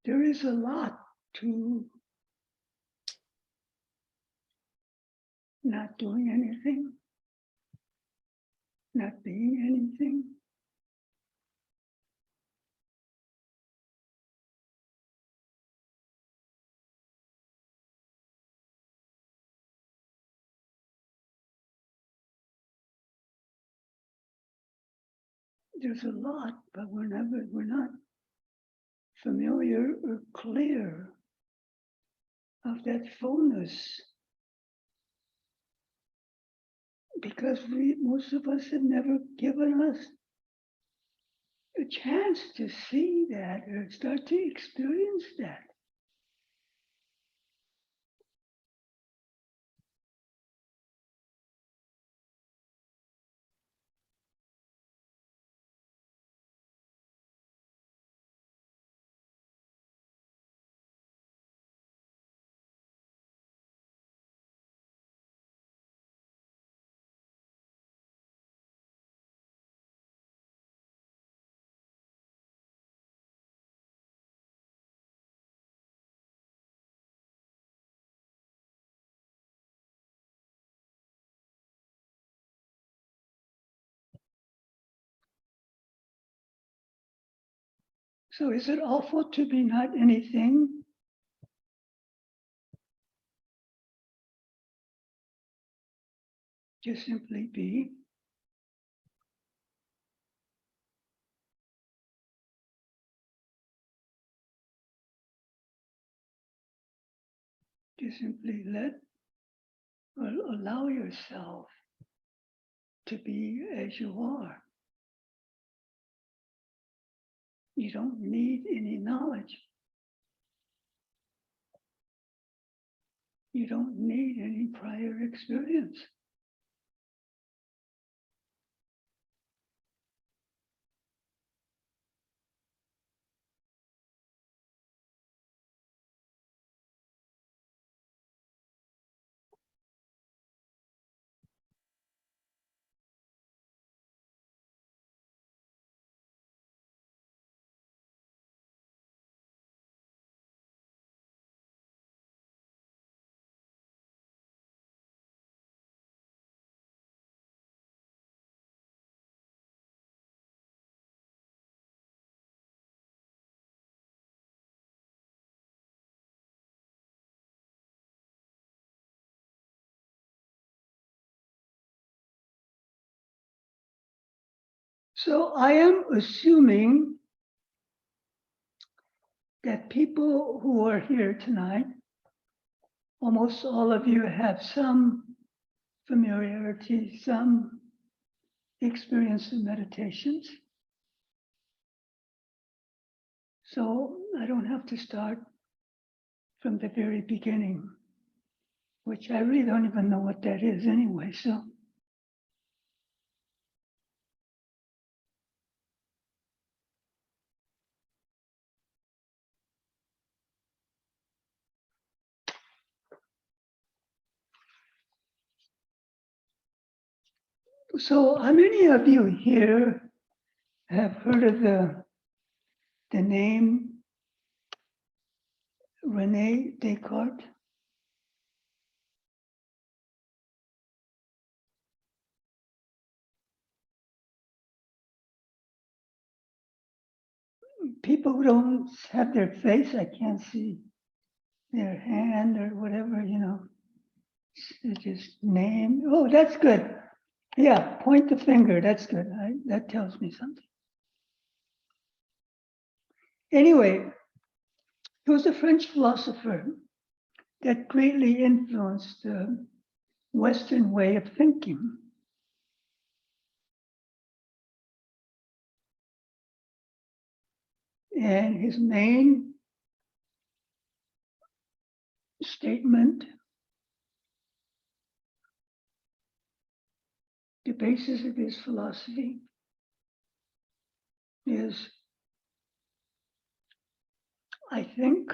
there is a lot to not doing anything, not being anything. There's a lot, but we're not familiar or clear of that fullness, because most of us have never given us a chance to see that or start to experience that. So is it awful to be not anything? Just simply be. Just simply let or allow yourself to be as you are. You don't need any knowledge. You don't need any prior experience. So I am assuming that people who are here tonight, almost all of you have some familiarity, some experience in meditations. So I don't have to start from the very beginning, which I really don't even know what that is anyway. So how many of you here have heard of the name Rene Descartes? People who don't have their face, I can't see their hand or whatever, just name. Oh, that's good. Yeah, point the finger. That's good. That tells me something. Anyway, he was a French philosopher that greatly influenced the Western way of thinking. And his main statement, the basis of his philosophy, is I think,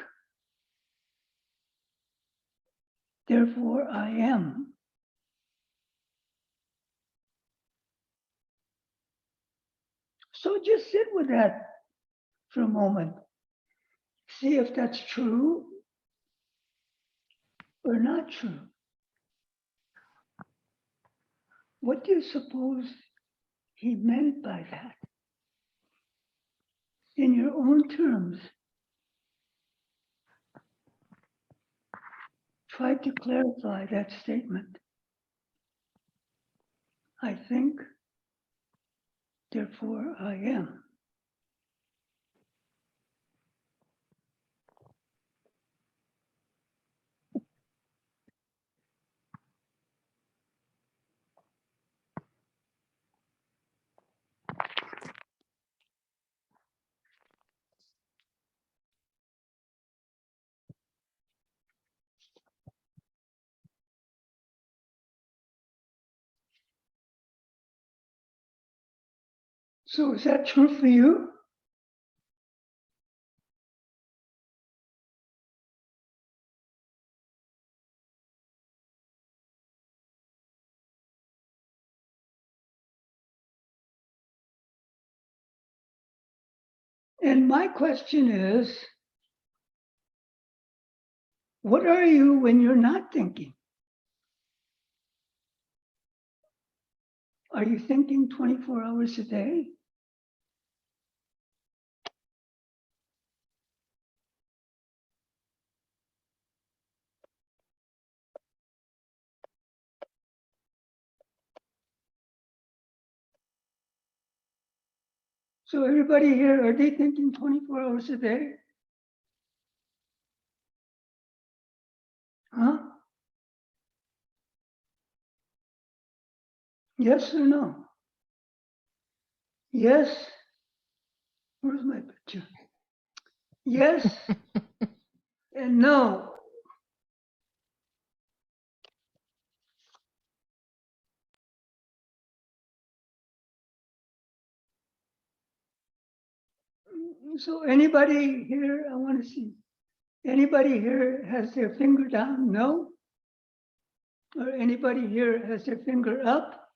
therefore I am. So just sit with that for a moment. see if that's true or not true. What do you suppose he meant by that? In your own terms, try to clarify that statement. I think, therefore I am. So is that true for you? And my question is, what are you when you're not thinking? Are you thinking 24 hours a day? So everybody here, are they thinking 24 hours a day? Huh? Yes or no? Yes. Where's my picture? Yes and no. So anybody here, I want to see, anybody here has their finger down? No? Or anybody here has their finger up?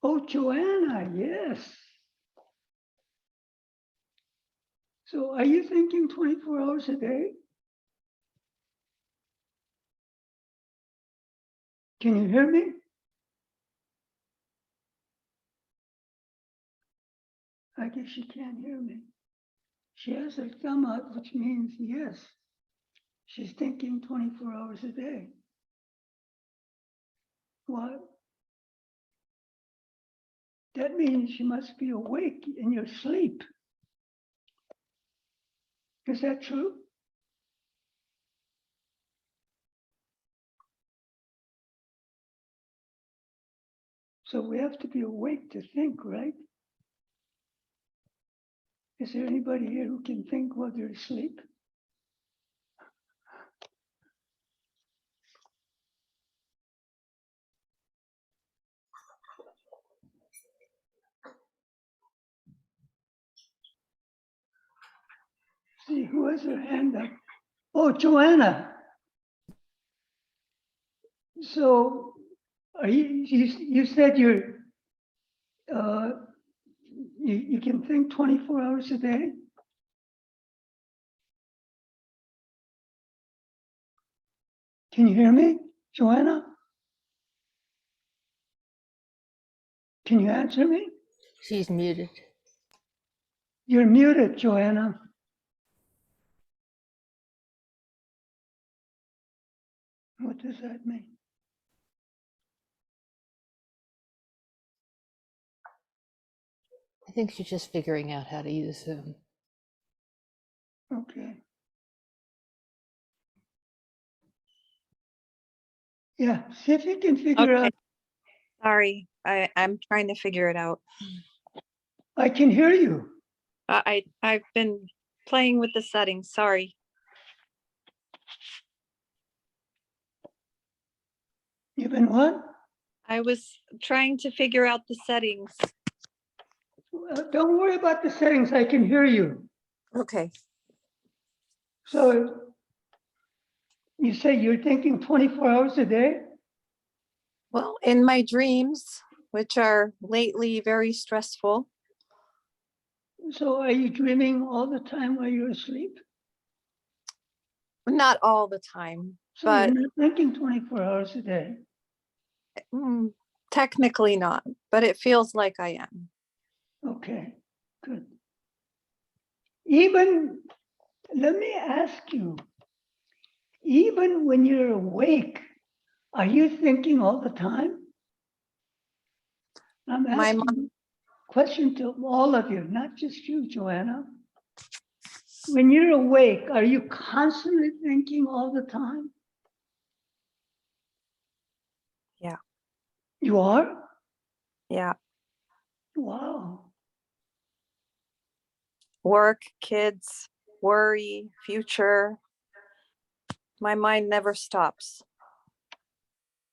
Oh, Joanna, yes. So are you thinking 24 hours a day? Can you hear me? I guess she can't hear me. She has her thumb up, which means yes, she's thinking 24 hours a day. What? That means you must be awake in your sleep. Is that true? So we have to be awake to think, right? Is there anybody here who can think while they're asleep? See, who has their hand up? Oh, Joanna. So are you said you can think 24 hours a day? Can you hear me, Joanna? Can you answer me? She's muted. You're muted, Joanna. What does that mean? I think she's just figuring out how to use Zoom. Okay. Yeah, see if you can figure Okay. out. Sorry, I'm trying to figure it out. I can hear you. I've been playing with the settings. Sorry. You've been what? I was trying to figure out the settings. Don't worry about the settings. I can hear you. Okay. So you say you're thinking 24 hours a day? Well, in my dreams, which are lately very stressful. So are you dreaming all the time while you're asleep? Not all the time, So but you're not thinking 24 hours a day. technically not, but it feels like I am. Okay, good. Even, let me ask you, even when you're awake, are you thinking all the time? I'm My asking a question to all of you, not just you, Joanna. When you're awake, are you constantly thinking all the time? Yeah. You are? Yeah. Wow. Work, kids, worry, future. My mind never stops.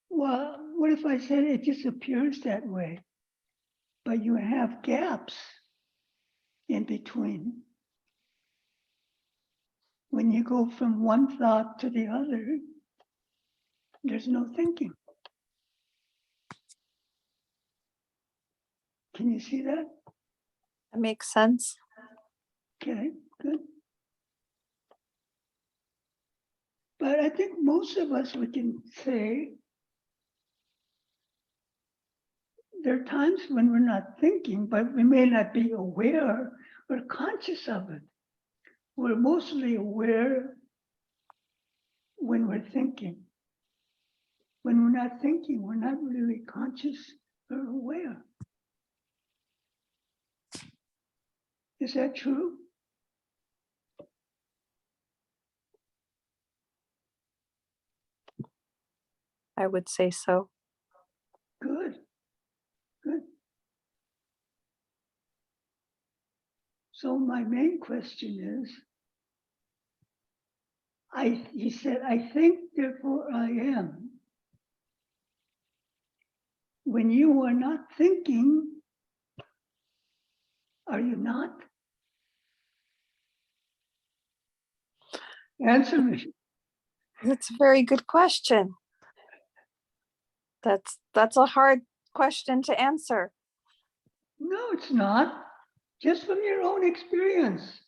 Well, what if I said it just appears that way, but you have gaps in between? When you go from one thought to the other, there's no thinking. Can you see that? That makes sense. Okay, good. But I think most of us, we can say there are times when we're not thinking, but we may not be aware or conscious of it. We're mostly aware when we're thinking. When we're not thinking, we're not really conscious or aware. Is that true? I would say so. Good, good. So my main question is, he said, I think, therefore I am. When you are not thinking, are you not? Answer me. That's a very good question. That's a hard question to answer. No, it's not. Just from your own experience.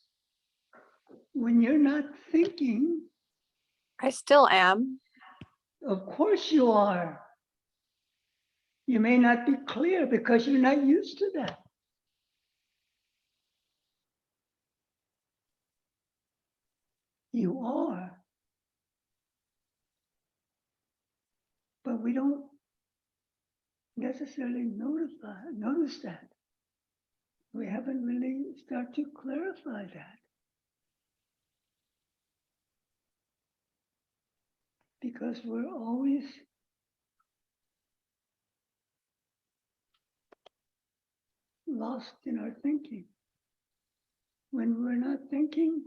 When you're not thinking, I still am. of course you are. You may not be clear because you're not used to that. You are. But we don't necessarily notice that. We haven't really started to clarify that. Because we're always lost in our thinking. When we're not thinking,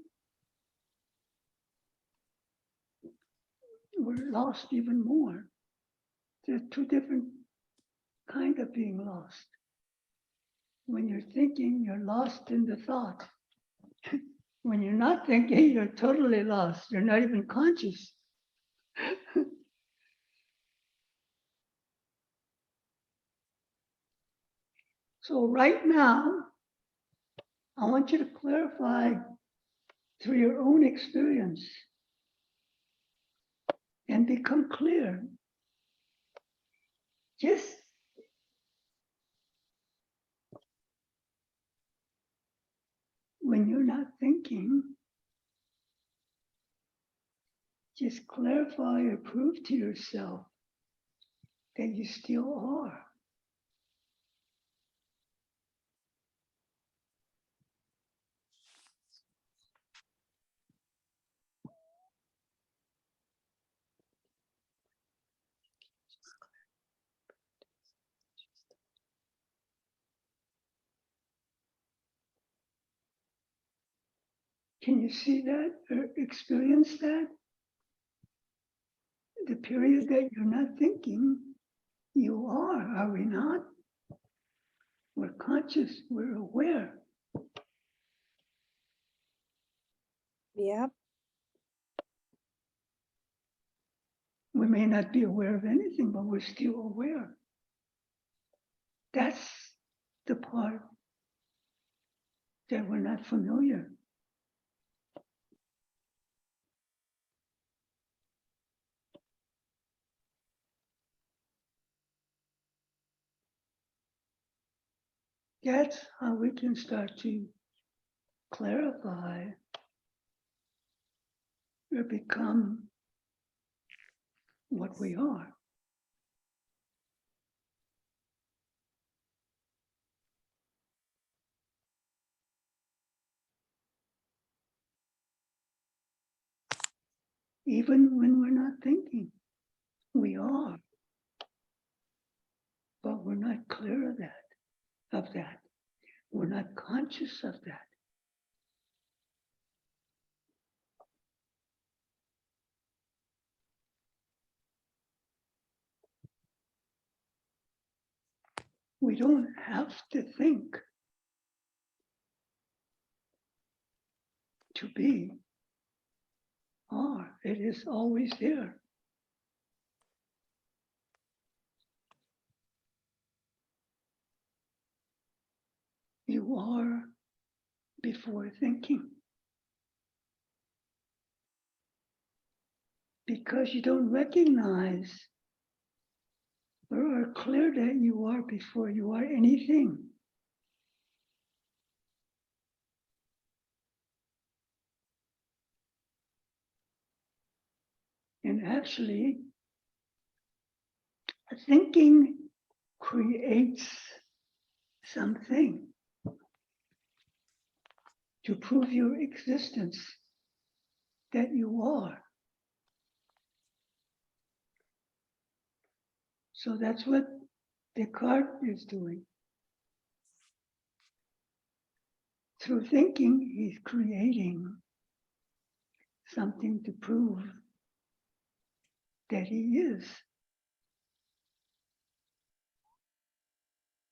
we're lost even more. There's two different kinds of being lost. When you're thinking, you're lost in the thought. When you're not thinking, you're totally lost. You're not even conscious. So right now, I want you to clarify through your own experience and become clear. Just when you're not thinking, just clarify or prove to yourself that you still are. Can you see that or experience that? The period that you're not thinking, you are we not? We're conscious, we're aware. Yeah. We may not be aware of anything, but we're still aware. That's the part that we're not familiar. That's how we can start to clarify or become what we are. Even when we're not thinking, we are. But we're not clear of that. We're not conscious of that. We don't have to think to be are. It is always there. You are before thinking. Because you don't recognize or are clear that you are before you are anything. And actually, thinking creates something to prove your existence, that you are. So that's what Descartes is doing. Through thinking, he's creating something to prove that he is.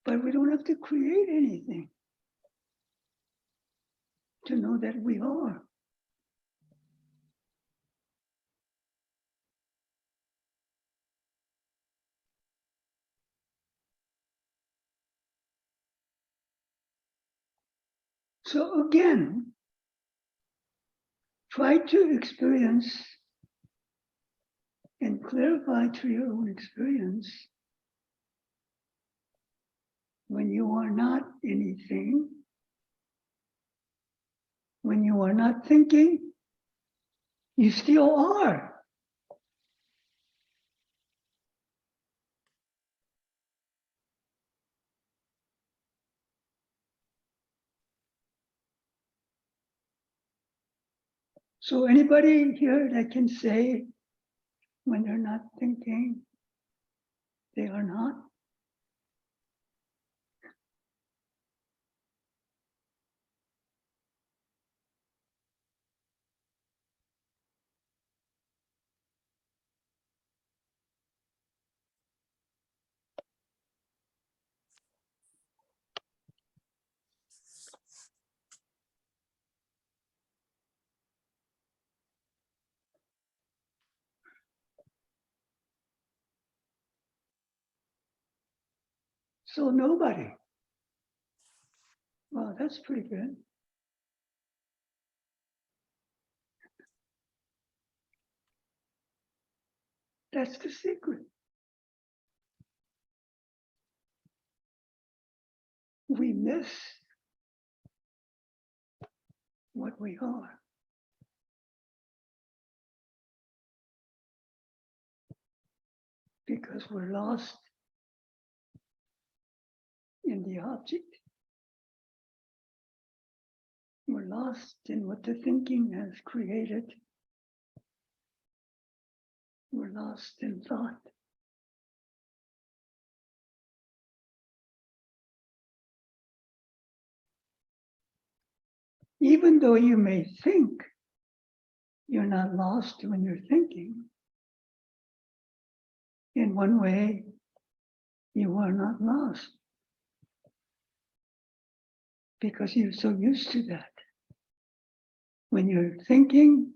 But we don't have to create anything to know that we are. So again, try to experience and clarify to your own experience when you are not anything, when you are not thinking, you still are. So anybody here that can say when they're not thinking, they are not? So nobody. Well, that's pretty good. That's the secret. We miss what we are. Because we're lost in the object. We're lost in what the thinking has created. We're lost in thought. Even though you may think you're not lost when you're thinking, in one way, you are not lost because you're so used to that. When you're thinking,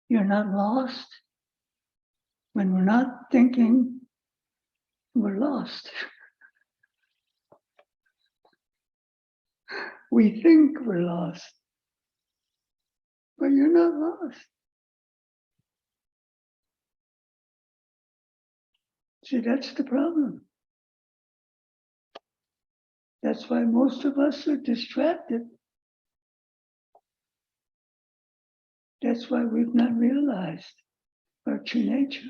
you're not lost. When we're not thinking, we're lost. We think we're lost, but you're not lost. See, that's the problem. That's why most of us are distracted. That's why we've not realized our true nature.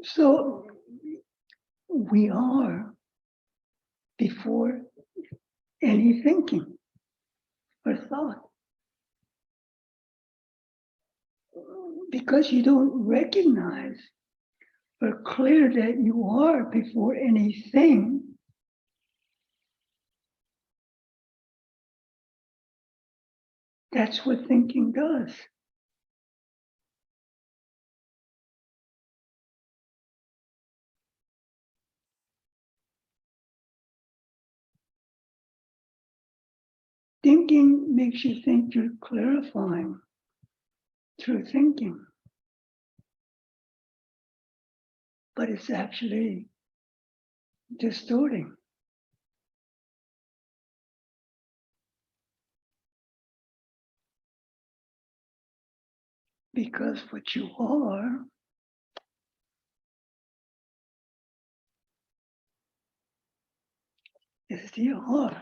So we are before any thinking or thought. Because you don't recognize or clear that you are before anything, that's what thinking does. Thinking makes you think you're clarifying through thinking, but it's actually distorting. Because what you are is the are.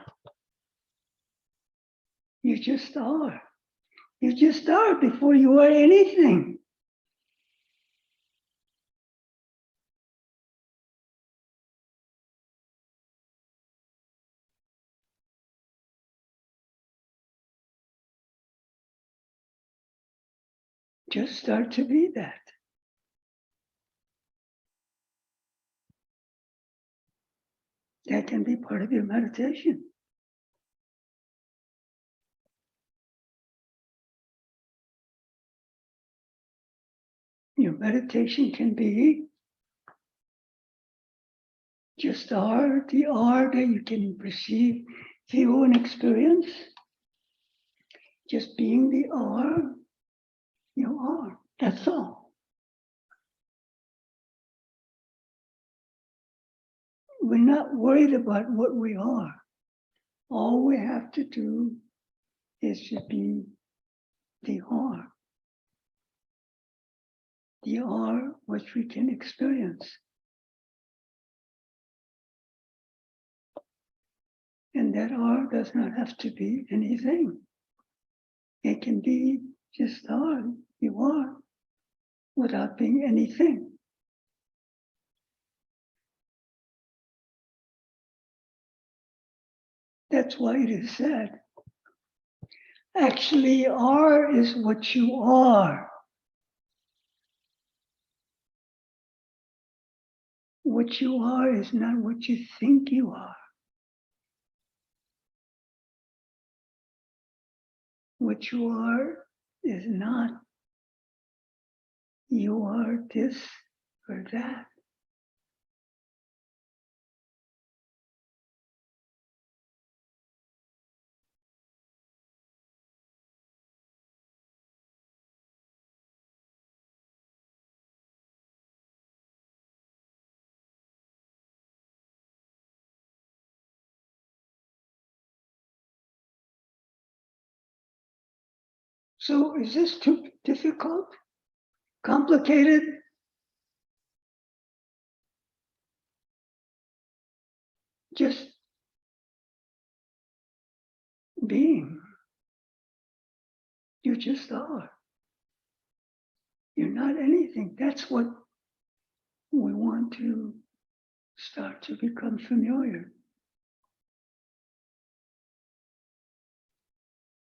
You just are. You just are before you are anything. Just start to be that. That can be part of your meditation. Your meditation can be just are, the are that you can perceive, feel, and experience. Just being the are, you are. That's all. We're not worried about what we are. All we have to do is to be the are. The are which we can experience. And that are does not have to be anything. It can be just are, you are, without being anything. That's why it is said, actually, are is what you are. What you are is not what you think you are. What you are is not you are this or that. So is this too difficult? Complicated? Just being. You just are. You're not anything. That's what we want to start to become familiar.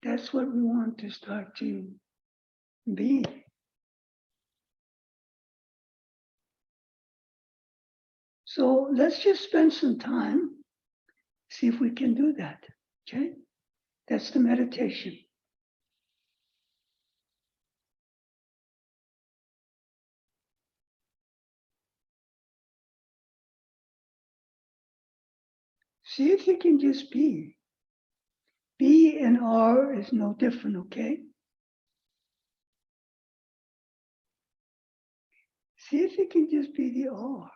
That's what we want to start to be. So let's just spend some time, see if we can do that. Okay? That's the meditation. See if you can just be. Be and are is no different, okay? See if you can just be the are.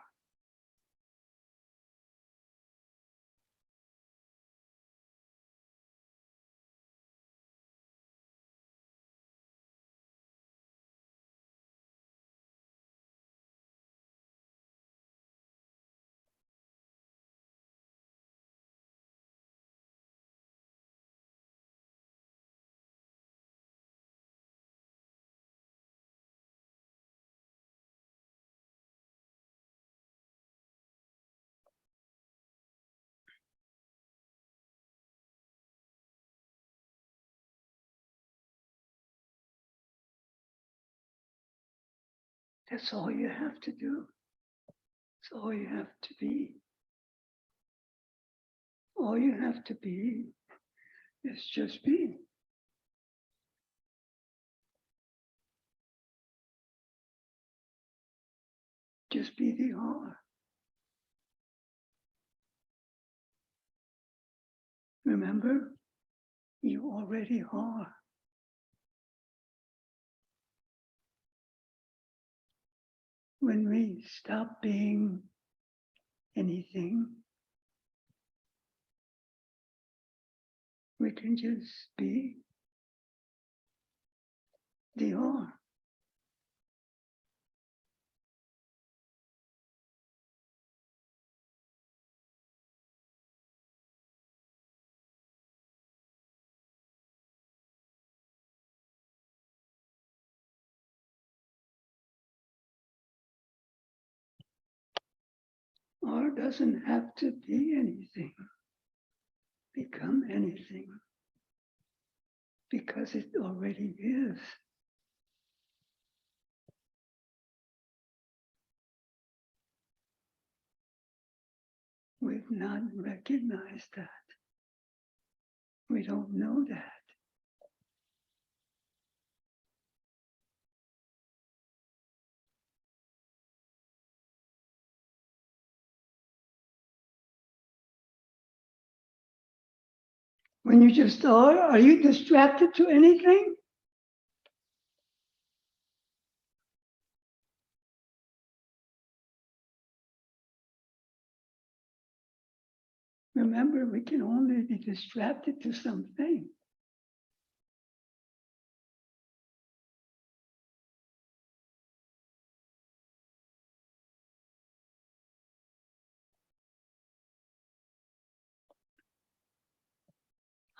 That's all you have to do. That's all you have to be. All you have to be is just be. Just be the are. Remember, you already are. When we stop being anything, we can just be the are. Are doesn't have to be anything, become anything, because it already is. We've not recognized that. We don't know that. When you just are you distracted to anything? Remember, we can only be distracted to something.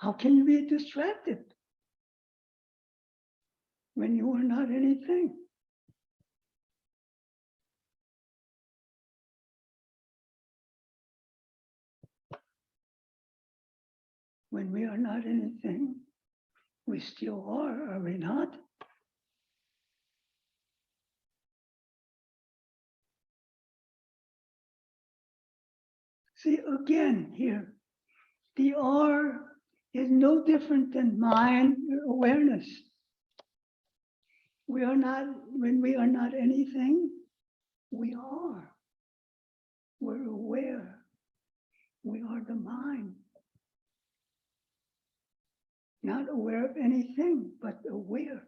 How can you be distracted when you are not anything? When we are not anything, we still are we not? See, again here, the are is no different than mind awareness. We are not, when we are not anything, we are. We're aware. We are the mind. Not aware of anything, but aware.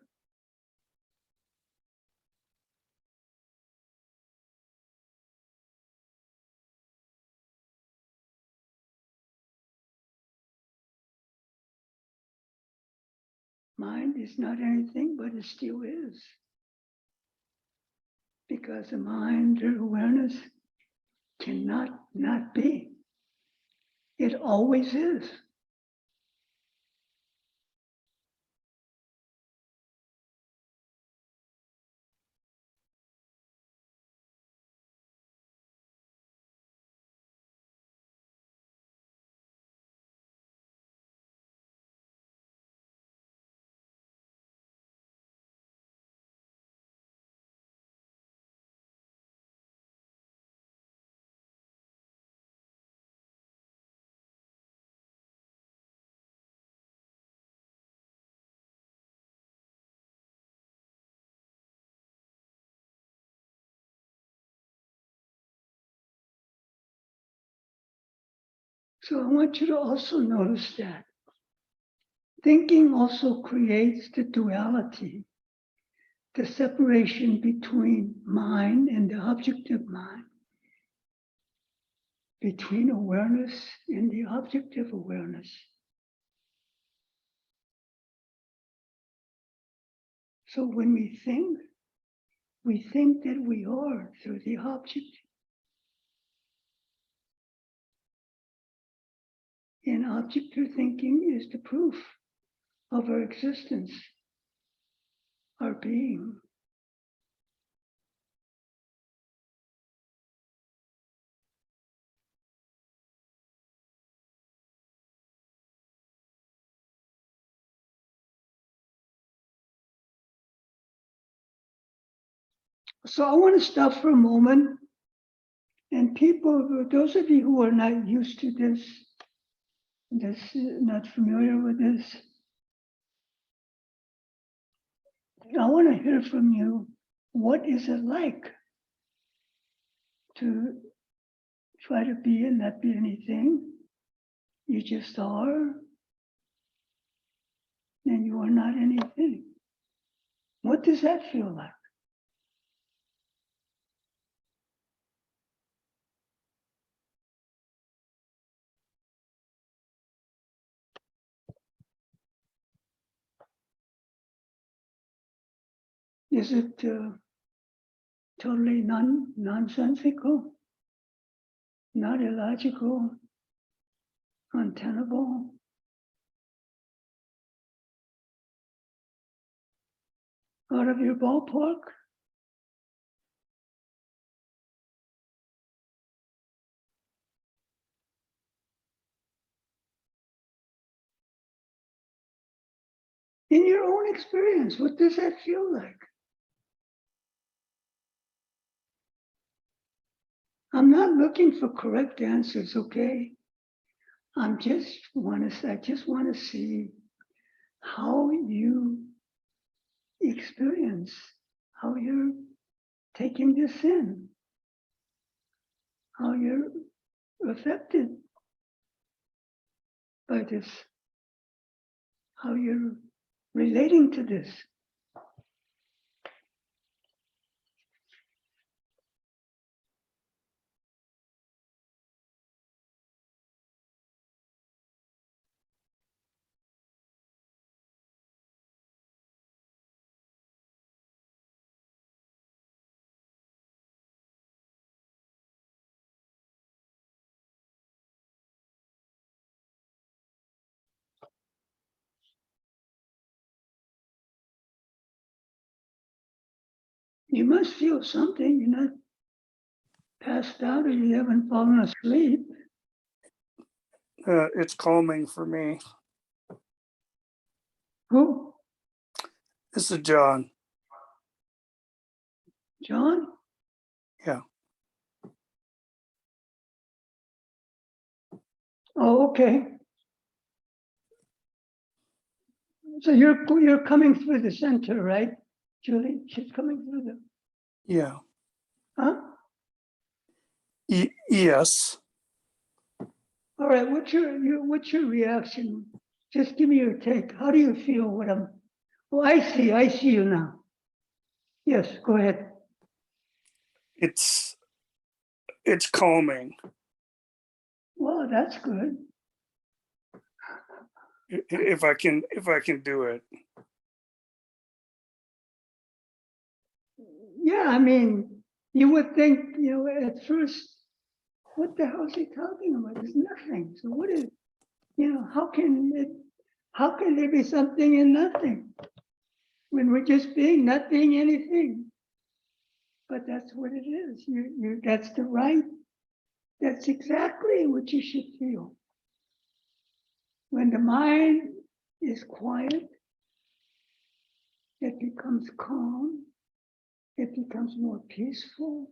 Mind is not anything, but it still is. Because the mind or awareness cannot not be. It always is. So I want you to also notice that thinking also creates the duality, the separation between mind and the objective mind, between awareness and the objective awareness. So when we think that we are through the object. And objective thinking is the proof of our existence, our being. So I want to stop for a moment. And people, those of you who are not used to this, not familiar with this, I want to hear from you. What is it like to try to be and not be anything? You just are, and you are not anything. What does that feel like? Is it totally nonsensical, not illogical, untenable? Out of your ballpark? In your own experience, what does that feel like? I'm not looking for correct answers, okay? I just want to see how you experience, how you're taking this in, how you're affected by this, how you're relating to this. You must feel something. You're not passed out or you haven't fallen asleep. It's calming for me. Who? This is John. John? Yeah. Oh, okay. So you're coming through the center, right, Julie? She's coming through the, Yeah. huh? Yes. All right. What's your reaction? Just give me your take. How do you feel when I'm? Oh, I see you now. Yes, go ahead. It's calming. Well, that's good. If I can do it. Yeah, I mean, you would think, at first, what the hell is he talking about? There's nothing. So what is, how can there be something in nothing when we're just being, not being anything? But that's what it is. That's the right. That's exactly what you should feel. When the mind is quiet, it becomes calm. It becomes more peaceful.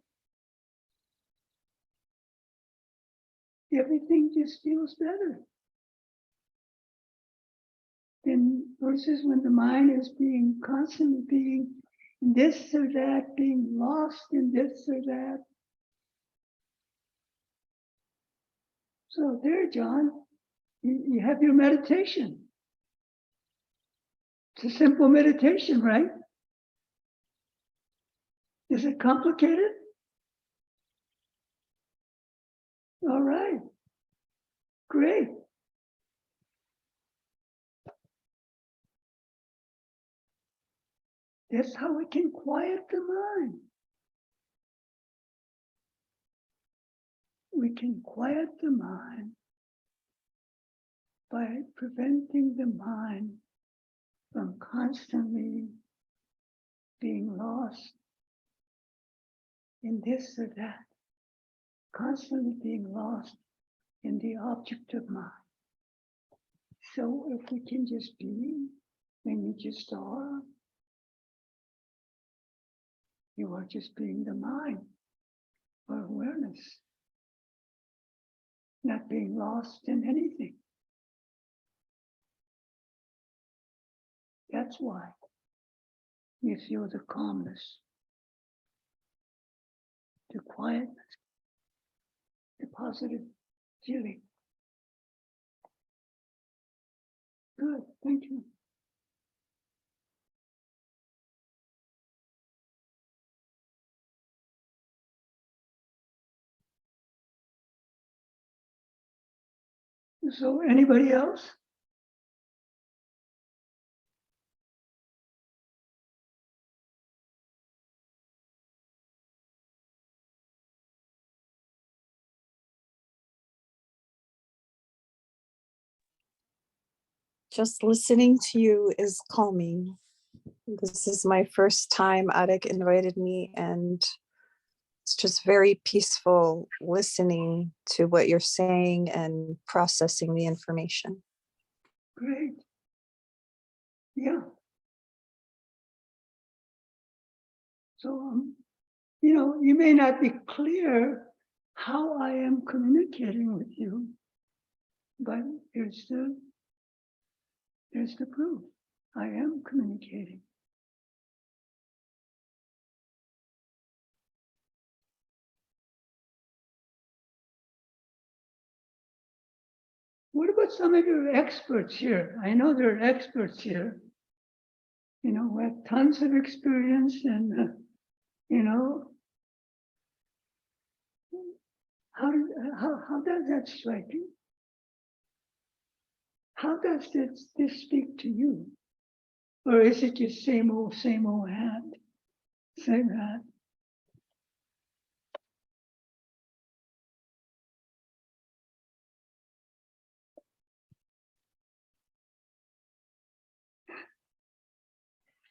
Everything just feels better. Then versus when the mind is being constantly being this or that, being lost in this or that. So there, John, you have your meditation. It's a simple meditation, right? Is it complicated? All right, great. That's how we can quiet the mind. We can quiet the mind by preventing the mind from constantly being lost in this or that, constantly being lost in the object of mind. So if we can just be, when you just are, you are just being the mind or awareness, not being lost in anything. That's why you feel the calmness, the quietness, the positive feeling. Good, thank you. So anybody else? Just listening to you is calming. This is my first time Arik invited me, and it's just very peaceful listening to what you're saying and processing the information. Great. Yeah. So, you may not be clear how I am communicating with you, but here's the proof. I am communicating. What about some of your experts here? I know there are experts here, who have tons of experience and, how does that strike you? How does this speak to you? Or is it just same old hat, same hat?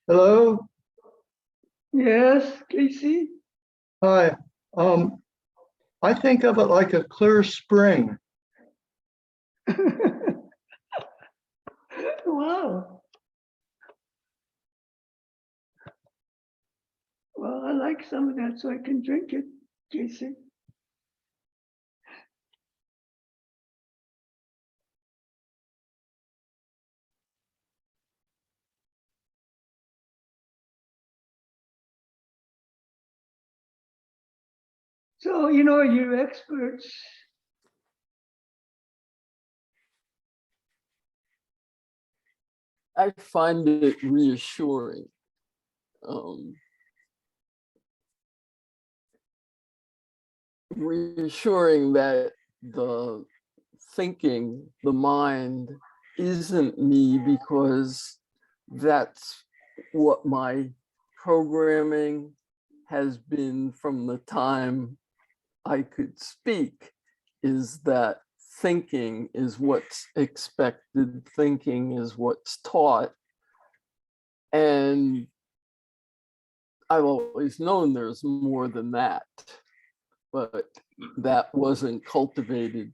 Hello. Yes, Casey? Hi. I think of it like a clear spring. Wow. Well, I like some of that so I can drink it, Casey. So, you're experts. I find it reassuring. Reassuring that the thinking, the mind, isn't me, because that's what my programming has been from the time I could speak, is that thinking is what's expected, thinking is what's taught. And I've always known there's more than that, but that wasn't cultivated.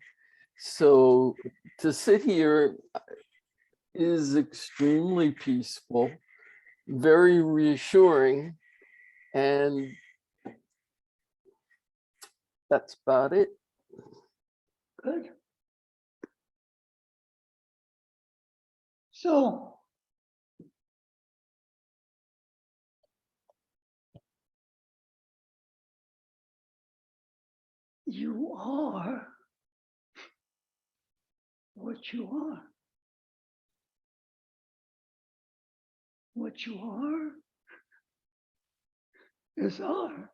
So to sit here is extremely peaceful, very reassuring, and that's about it. Good. So, you are what you are. What you are is are.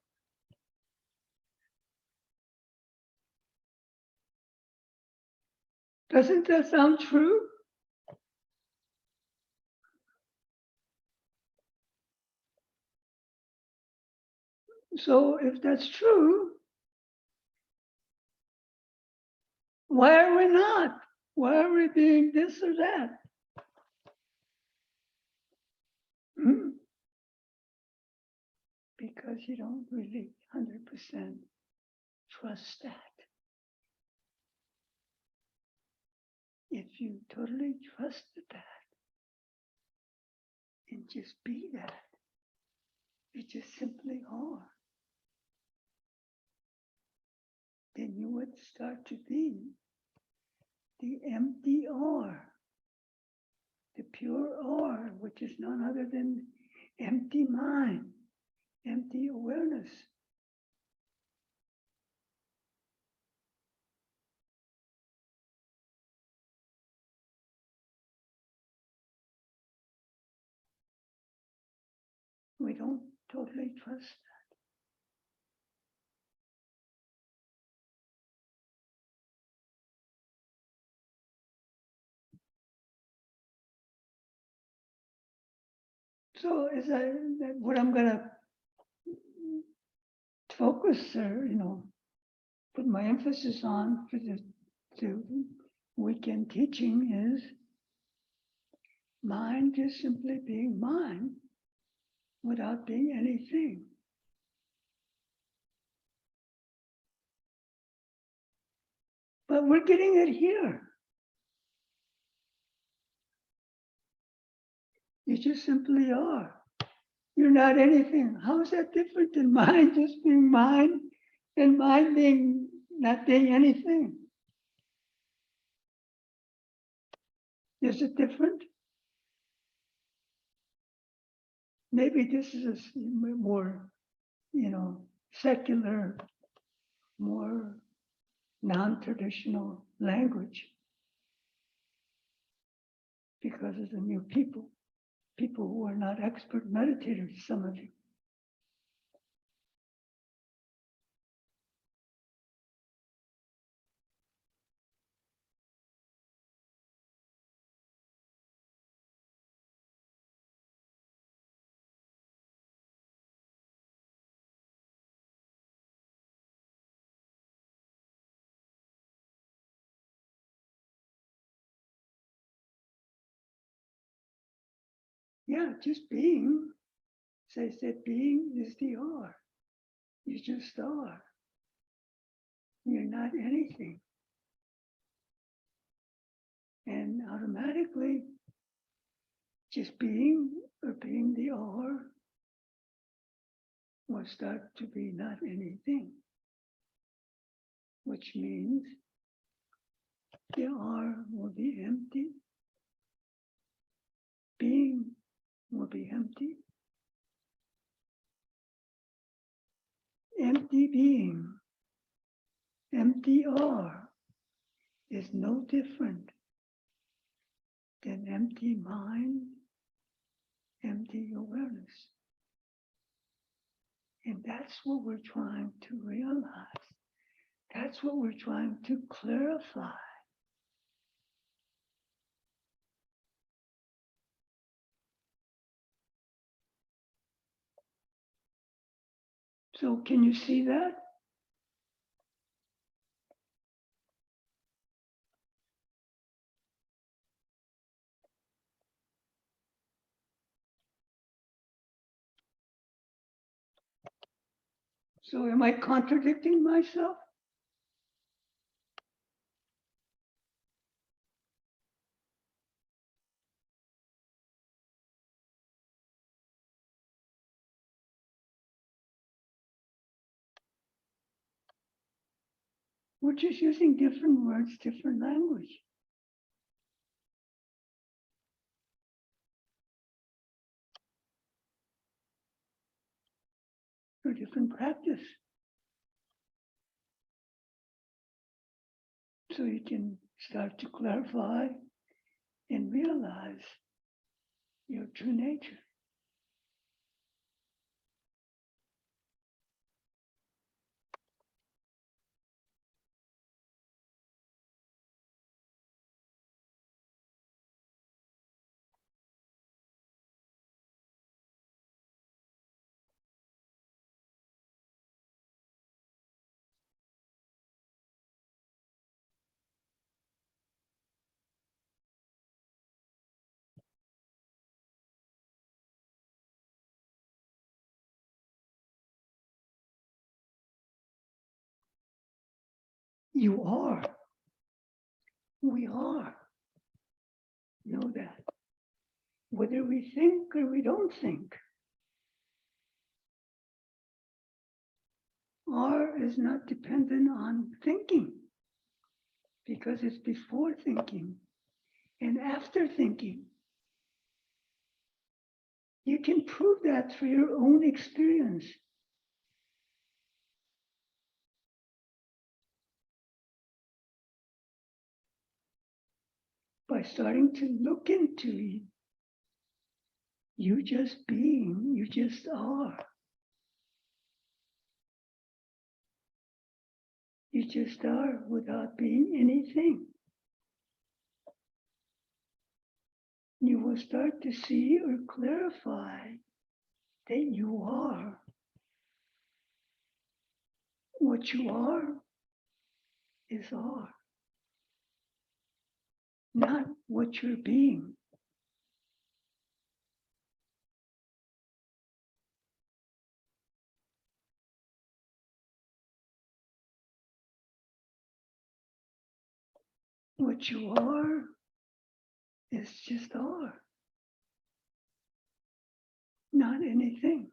Doesn't that sound true? So if that's true, why are we not? Why are we being this or that? Hmm? Because you don't really 100% trust that. If you totally trusted that and just be that, you just simply are, then you would start to be the empty R, the pure R, which is none other than empty mind, empty awareness. We don't totally trust that. So is that what I'm gonna focus or, put my emphasis on for the weekend teaching is mind just simply being mind without being anything. But we're getting it here. You just simply are. You're not anything. How is that different than mind just being mind and mind being not being anything? Is it different? Maybe this is a more, secular, more non-traditional language because of the new people who are not expert meditators, some of you. Yeah, just being, as I said, being is the R. You just are. You're not anything. And automatically, just being or being the R will start to be not anything, which means the R will be empty, being will be empty, empty being, empty R is no different than empty mind, empty awareness. And that's what we're trying to realize. That's what we're trying to clarify. So can you see that? So am I contradicting myself? We're just using different words, different language. For different practice. So you can start to clarify and realize your true nature. You are. We are. Know that. Whether we think or we don't think, are is not dependent on thinking because it's before thinking and after thinking. You can prove that through your own experience. By starting to look into it, you just being, you just are. You just are without being anything. You will start to see or clarify that you are. What you are is are, not what you're being. What you are is just are, not anything.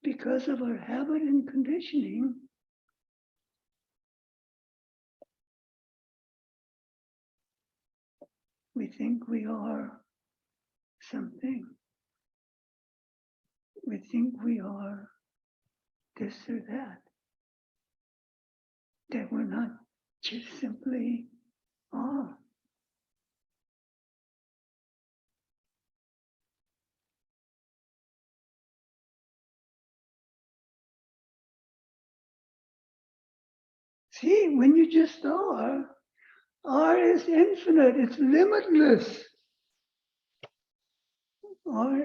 Because of our habit and conditioning, we think we are something. We think we are this or that. That we're not just simply are. See, when you just are is infinite, it's limitless. Are,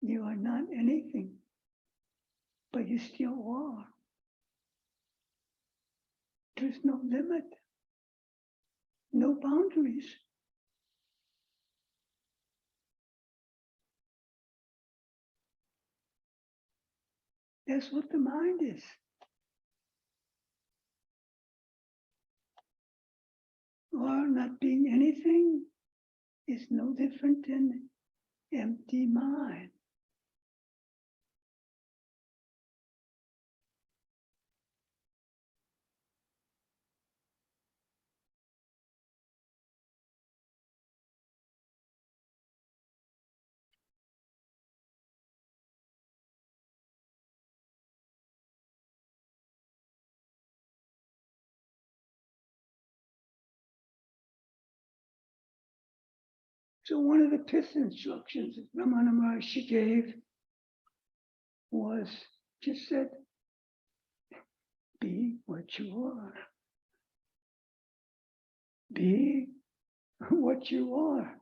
you are not anything, but you still are. There's no limit, no boundaries. That's what the mind is. Or not being anything is no different than empty mind. So one of the fifth instructions that Ramana Maharshi gave was just said, be what you are. Be what you are.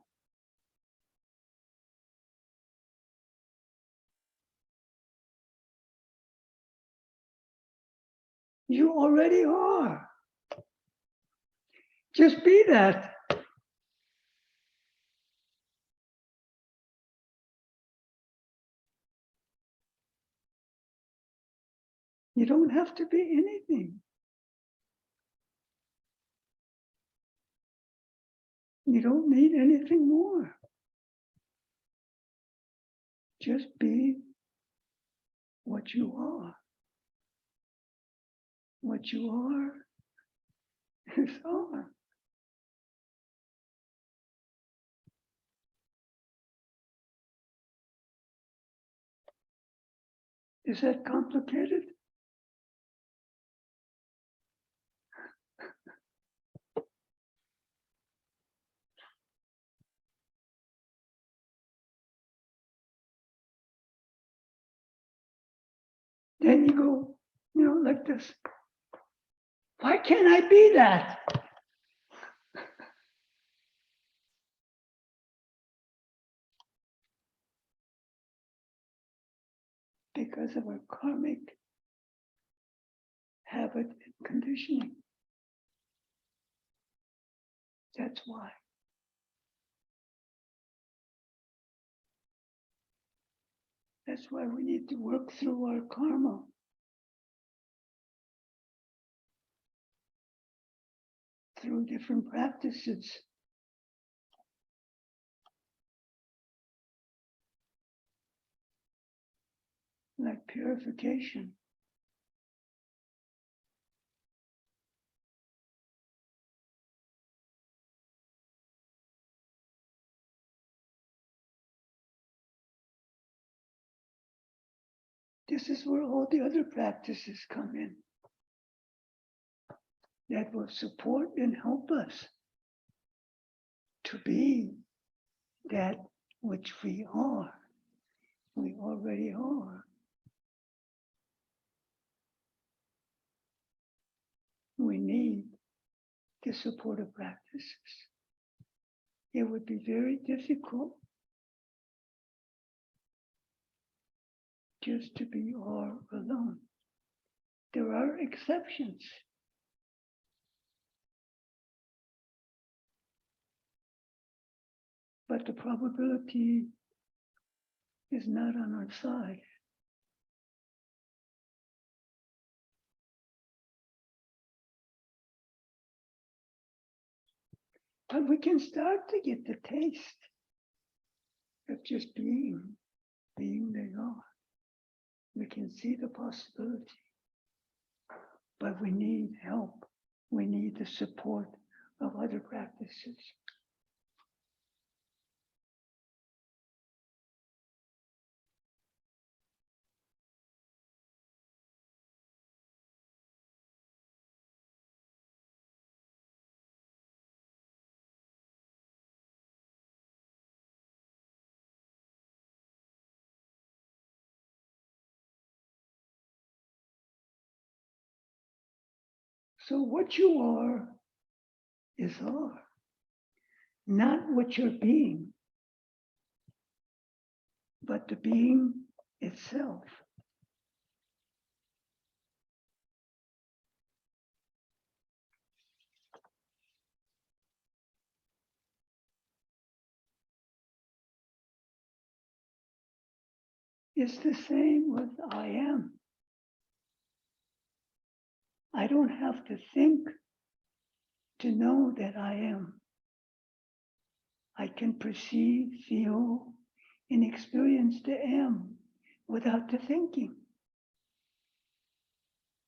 You already are. Just be that. You don't have to be anything. You don't need anything more. Just be what you are. What you are is are. Is that complicated? Then you go, like this. Why can't I be that? Because of our karmic habit and conditioning. That's why. That's why we need to work through our karma. Through different practices. Like purification. This is where all the other practices come in that will support and help us to be that which we are. We already are. We need the supportive practices. It would be very difficult just to be all alone. There are exceptions. But the probability is not on our side. But we can start to get the taste of just being they are. We can see the possibility. But we need help. We need the support of other practices. So what you are is are, not what you're being, but the being itself. It's the same with I am. I don't have to think to know that I am. I can perceive, feel, and experience the am without the thinking.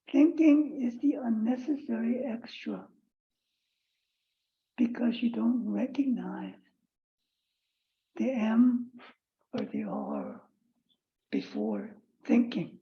Thinking is the unnecessary extra because you don't recognize the am or the are before thinking.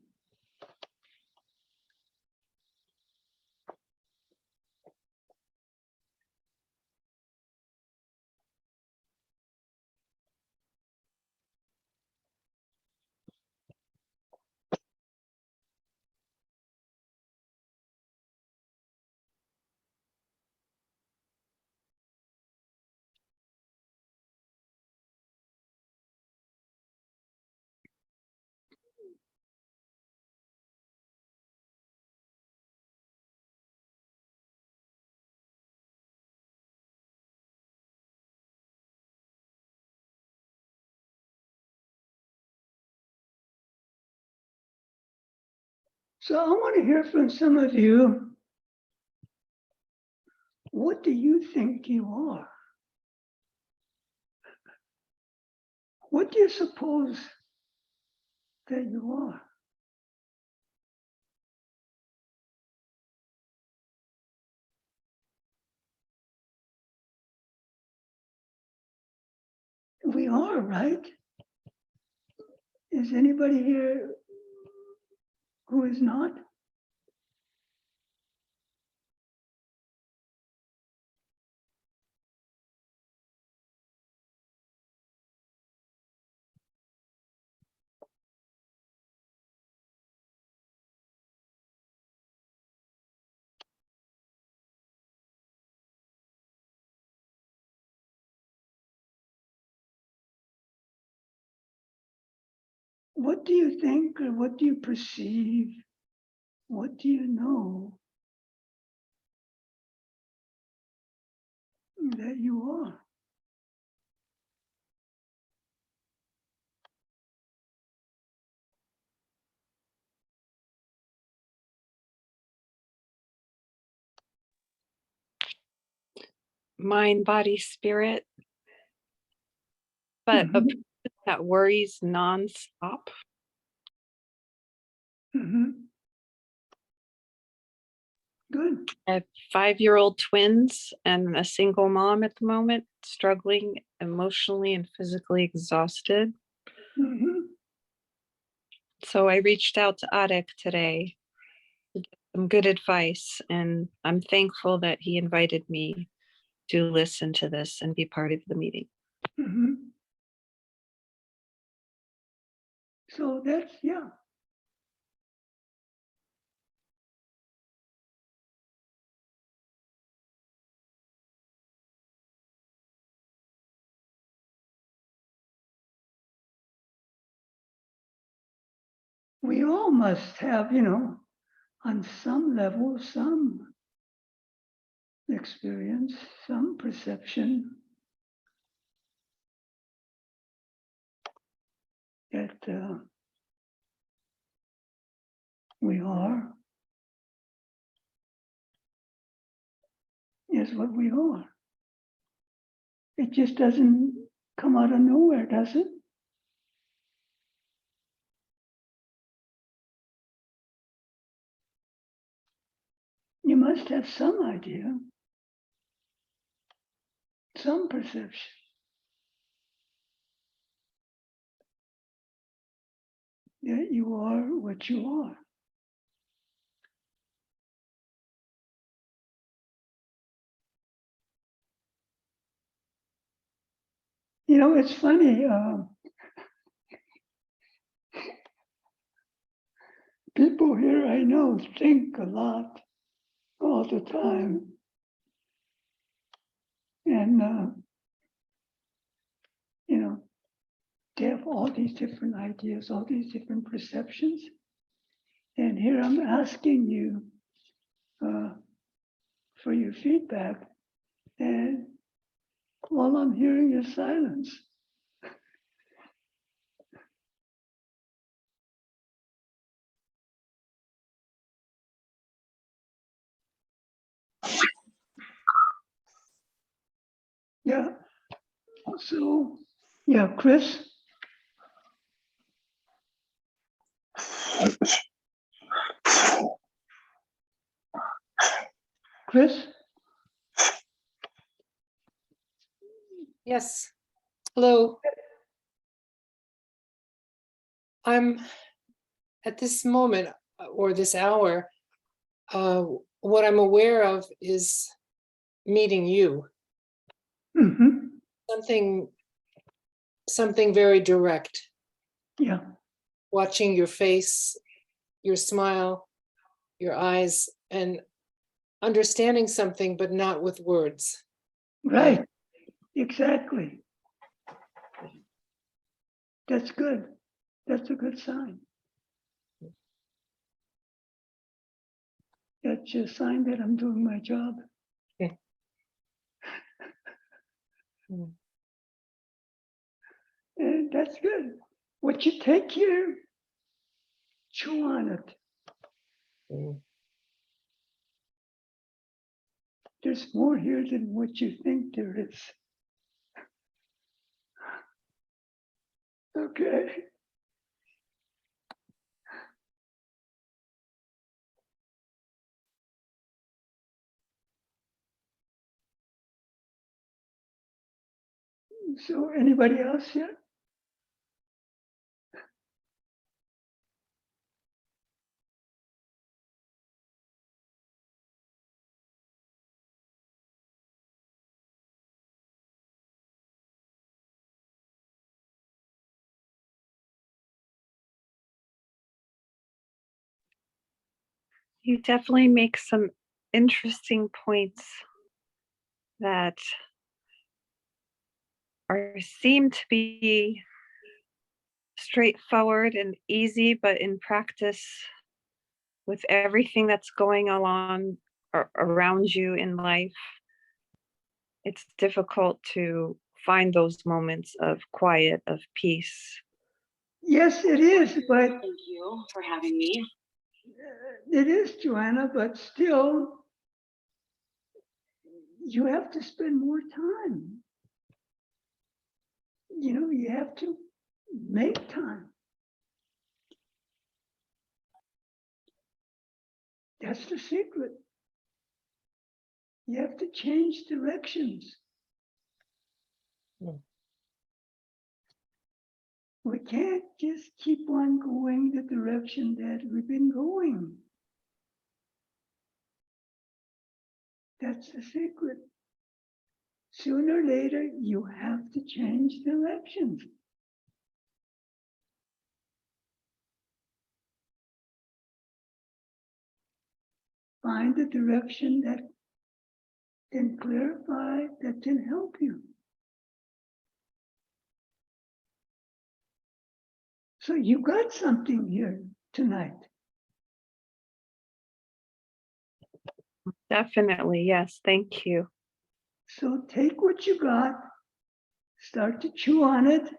So I want to hear from some of you. What do you think you are? What do you suppose that you are? We are, right? Is anybody here Who is not? What do you think, or what do you perceive? What do you know that you are? Mind, body, spirit, but a Mhm. person that worries nonstop. Mhm. Good. I have 5-year-old twins and a single mom at the moment, struggling emotionally and physically exhausted. Mhm. So I reached out to Adek today to get some good advice, and I'm thankful that he invited me to listen to this and be part of the meeting. Mhm. So that's, yeah. We all must have, on some level, some experience, some perception that we are is what we are. It just doesn't come out of nowhere, does it? You must have some idea, some perception that you are what you are. It's funny. People here I know think a lot all the time. And, they have all these different ideas, all these different perceptions. And here I'm asking you for your feedback. And all I'm hearing is silence. Yeah. So, yeah, Chris. Chris? Yes. Hello. I'm at this moment or this hour, what I'm aware of is meeting you. Mm-hmm. Something very direct, Yeah. watching your face, your smile, your eyes, and understanding something, but not with words. Right. Exactly. That's good. That's a good sign. That's a sign that I'm doing my job. Okay. Mm. And that's good. What you take here, chew on it. Mm. There's more here than what you think there is. Okay. So anybody else here? You definitely make some interesting points that seem to be straightforward and easy, but in practice, with everything that's going along around you in life, it's difficult to find those moments of quiet, of peace. Yes, it is, but Thank you for having me. it is, Joanna, but still, you have to spend more time. You know, you have to make time. That's the secret. You have to change directions. Hmm. We can't just keep on going the direction that we've been going. That's the secret. Sooner or later, you have to change directions. Find a direction that can clarify, that can help you. So you got something here tonight. Definitely, yes, thank you. So take what you got, start to chew on it,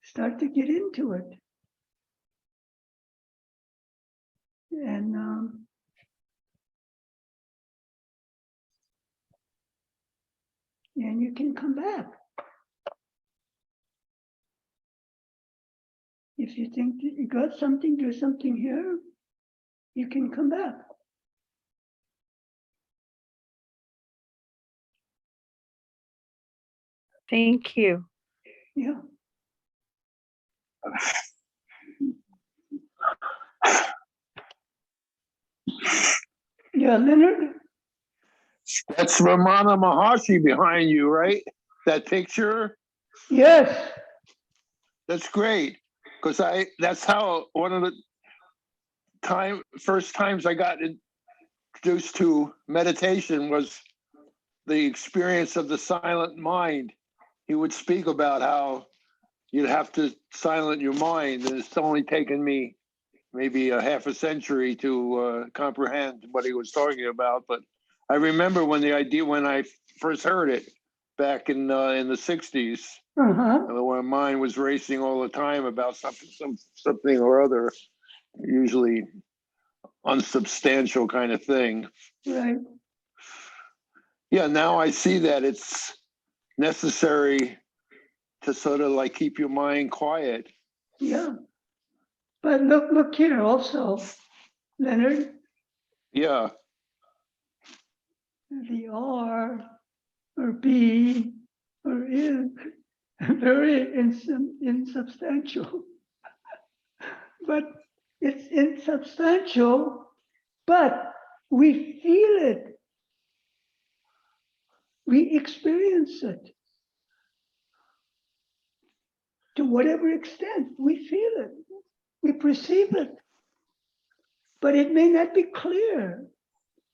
start to get into it. And you can come back. If you think that you got something, there's something here, you can come back. Thank you. Yeah. Yeah, Leonard? That's Ramana Maharshi behind you, right? That picture? Yes. That's great. Because that's how one of the first times I got introduced to meditation was the experience of the silent mind. He would speak about how you'd have to silent your mind, and it's only taken me maybe a half a century to comprehend what he was talking about. But I remember when I first heard it back in the 60s, when mine was racing all the time about something or other, usually unsubstantial kind of thing. Right. Yeah, now I see that it's necessary to sort of like keep your mind quiet. Yeah. But look here also, Leonard. Yeah. The R or B or is very insubstantial. But it's insubstantial, but we feel it. We experience it. To whatever extent we feel it, we perceive it. But it may not be clear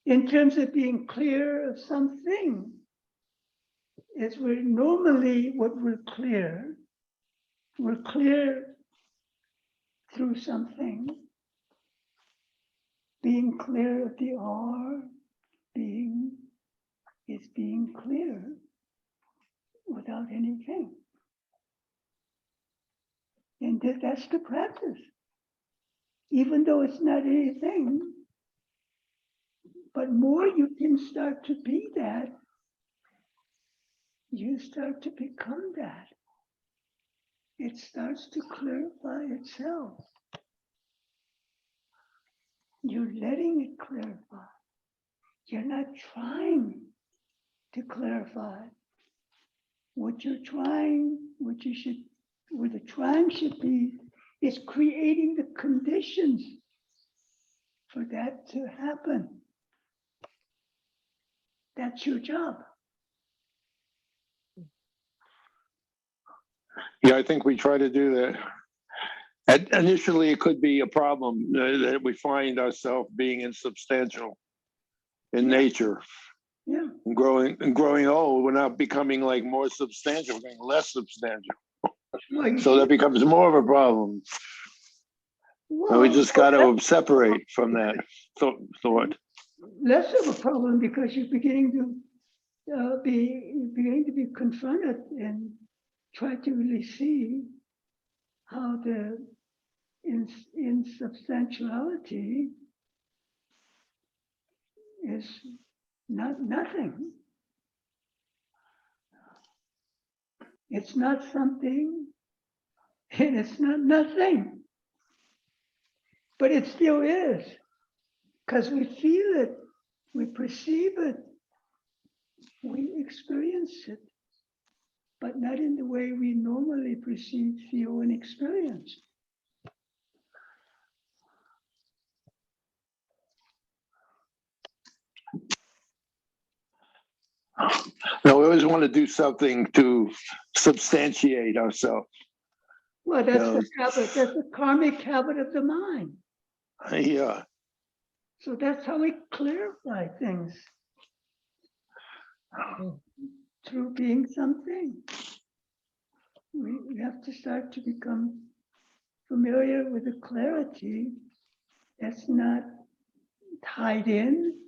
in terms of being clear of something. As we're normally what we're clear through something. Being clear of the R, is being clear without anything. And that's the practice. Even though it's not anything, but more you can start to be that, you start to become that. It starts to clarify itself. You're letting it clarify. You're not trying to clarify. What you're trying, what the trying should be, is creating the conditions for that to happen. That's your job. Yeah, I think we try to do that. Initially, it could be a problem that we find ourselves being insubstantial in nature. Yeah, And growing old, we're not becoming like more substantial, we're getting less substantial. well, you So that should- becomes more of a problem. And we well, just got to separate from that thought. less of a problem because you're beginning to be confronted and try to really see how the insubstantiality is not nothing. It's not something, and it's not nothing. But it still is, because we feel it, we perceive it, we experience it, but not in the way we normally perceive, feel, and experience. Now, we always want to do something to substantiate ourselves. Well, that's Yeah. the habit, that's the karmic habit of the mind. Yeah. So that's how we clarify things. Through being something. We have to start to become familiar with the clarity that's not tied in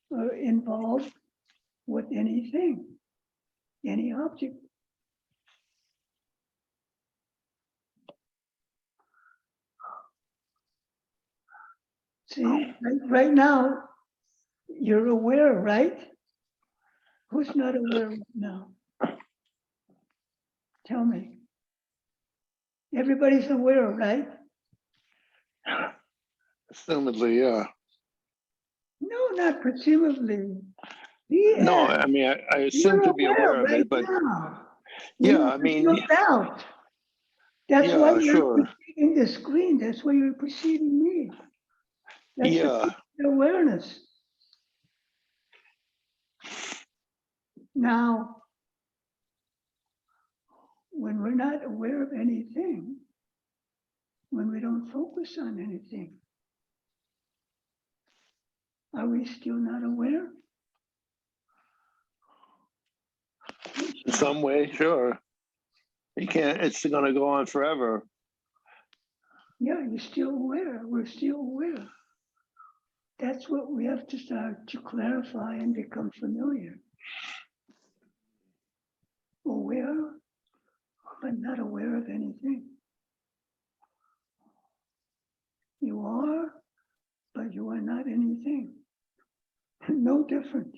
or involved with anything, any object. See, right now, you're aware, right? Who's not aware right now? Tell me. Everybody's aware, right? Assumedly, yeah. No, not presumably. No, Yeah, I mean, I assume you're to be aware of right it, but now. yeah, There's I mean, no doubt. That's why yeah, you're sure. perceiving the screen. That's why you're perceiving me. That's Yeah, the awareness. Now, when we're not aware of anything, when we don't focus on anything, are we still not aware? in some way, sure. You can't, it's gonna go on forever. Yeah, you're still aware. We're still aware. That's what we have to start to clarify and become familiar. Aware, but not aware of anything. You are, but you are not anything. No different.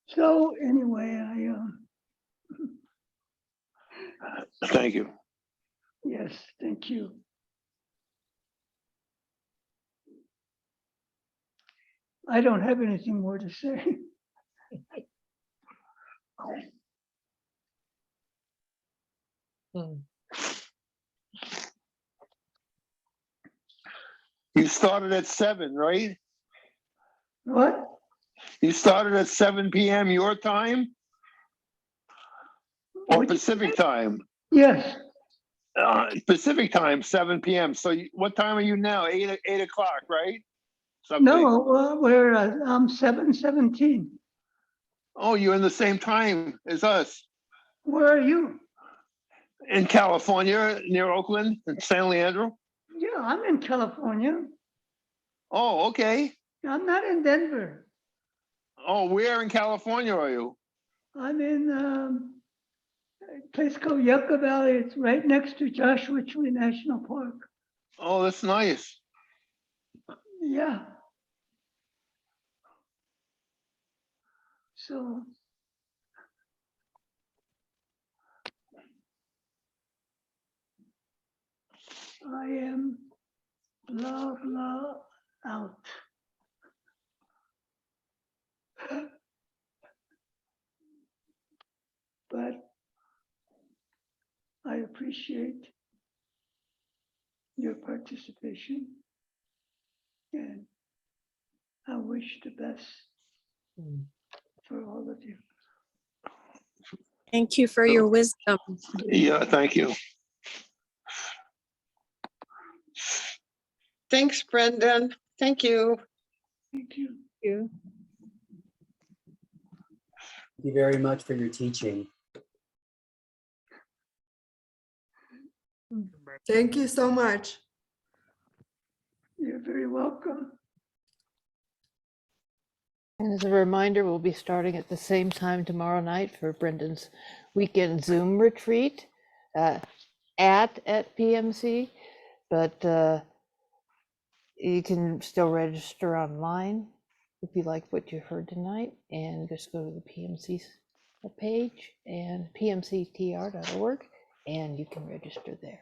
So anyway, Thank you. yes, thank you. I don't have anything more to say. Hmm. You started at 7, right? What? You started at 7 p.m. your time or Which- Pacific time? Yes, Pacific time, 7 p.m. So what time are you now? 8 o'clock, right? Something. no, we're 7:17. Oh, you're in the same time as us Where are you? in California, near Oakland and San Leandro. Yeah, I'm in California. Oh, okay. I'm not in Denver. Oh, where in California are you? I'm in a place called Yucca Valley. It's right next to Joshua Tree National Park. Oh, that's nice. Yeah. So I am blah, blah out. but I appreciate your participation, and I wish the best Mm. for all of you. Thank you for your wisdom. Yeah, thank you. Thanks, Brendan. Thank you. Thank you. You. Thank you very much for your teaching. Thank you so much. You're very welcome. And as a reminder, we'll be starting at the same time tomorrow night for Brendan's weekend Zoom retreat at PMC, but you can still register online if you like what you heard tonight, and just go to the PMC page and pmctr.org, and you can register there.